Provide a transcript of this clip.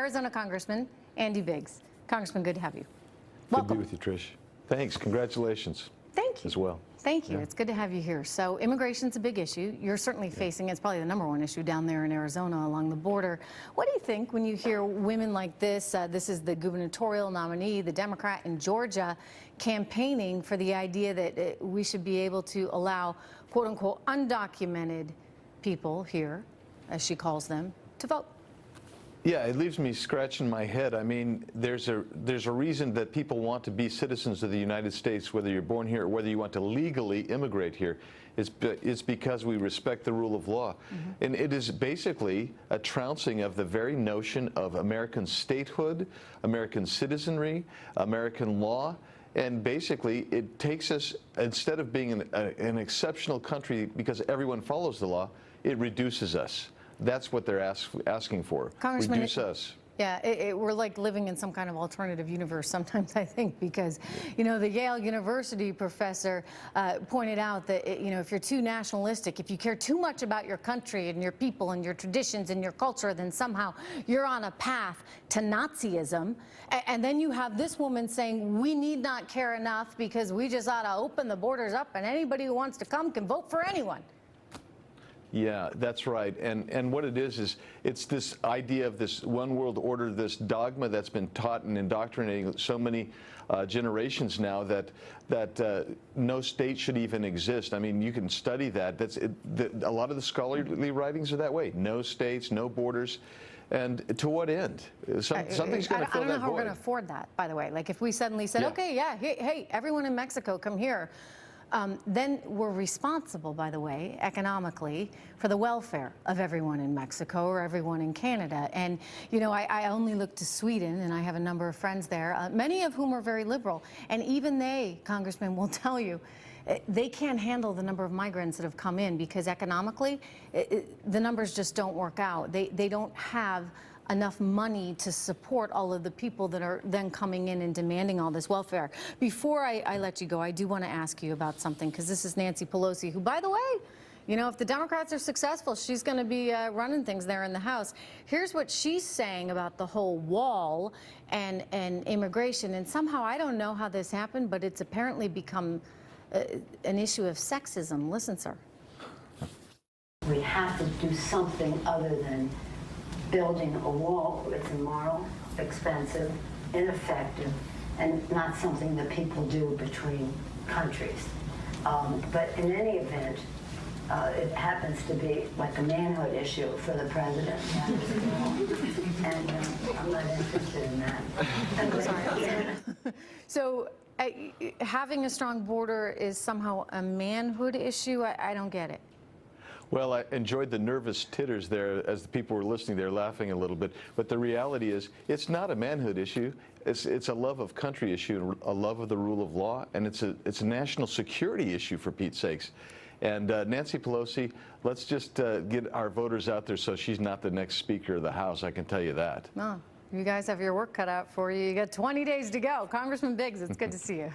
Arizona Congressman Andy Biggs. Congressman, good to have you. Welcome. Good to be with you, Trish. Thanks. Congratulations. Thank you. As well. Thank you. Yeah. It's good to have you here. So immigration's a big issue. You're certainly facing, it's probably the #1 issue down there in Arizona along the border. What do you think when you hear women like this? This is the gubernatorial nominee, the Democrat in Georgia, campaigning for the idea that we should be able to allow, quote unquote, undocumented people here, as she calls them, to vote. Yeah, it leaves me scratching my head. I mean, there's a reason that people want to be citizens of the United States, whether you're born here or whether you want to legally immigrate here. It's because we respect the rule of law. Mm-hmm. And it is basically a trouncing of the very notion of American statehood, American citizenry, American law. And basically, it takes us, instead of being an exceptional country because everyone follows the law, it reduces us. That's what they're asking for. Congressman, reduce us. Yeah, we're like living in some kind of alternative universe sometimes, I think, because, you know, the Yale University professor pointed out that, you know, if you're too nationalistic, if you care too much about your country and your people and your traditions and your culture, then somehow you're on a path to Nazism. And then you have this woman saying we need not care enough because we just ought to open the borders up and anybody who wants to come can vote for anyone. Yeah, that's right. And what it is it's this idea of this one world order, this dogma that's been taught and indoctrinating so many generations now that no state should even exist. I mean, you can study that. A lot of the scholarly writings are that way. No states, no borders. And to what end? Something's going to fill that void. I don't know how we're going to afford that, by the way. Like if we suddenly said, okay, yeah, hey, everyone in Mexico, come here. Then we're responsible, by the way, economically, for the welfare of everyone in Mexico or everyone in Canada. And, you know, I only look to Sweden, and I have a number of friends there, many of whom are very liberal. And even they, Congressman, will tell you, they can't handle the number of migrants that have come in because economically, the numbers just don't work out. They don't have enough money to support all of the people that are then coming in and demanding all this welfare. Before I let you go, I do want to ask you about something, because this is Nancy Pelosi, who, by the way, you know, if the Democrats are successful, she's going to be running things there in the House. Here's what she's saying about the whole wall and immigration. And somehow, I don't know how this happened, but it's apparently become an issue of sexism. Listen, sir. We have to do something other than building a wall. It's immoral, expensive, ineffective, and not something that people do between countries. But in any event, it happens to be like a manhood issue for the president. And I'm not interested in that. So having a strong border is somehow a manhood issue? I don't get it. Well, I enjoyed the nervous titters there as the people were listening. They're laughing a little bit. But the reality is, it's not a manhood issue. It's a love of country issue, a love of the rule of law, and it's a national security issue, for Pete's sakes. And Nancy Pelosi, let's just get our voters out there so she's not the next Speaker of the House. I can tell you that. Oh, you guys have your work cut out for you. You got 20 days to go. Congressman Biggs, it's good to see you.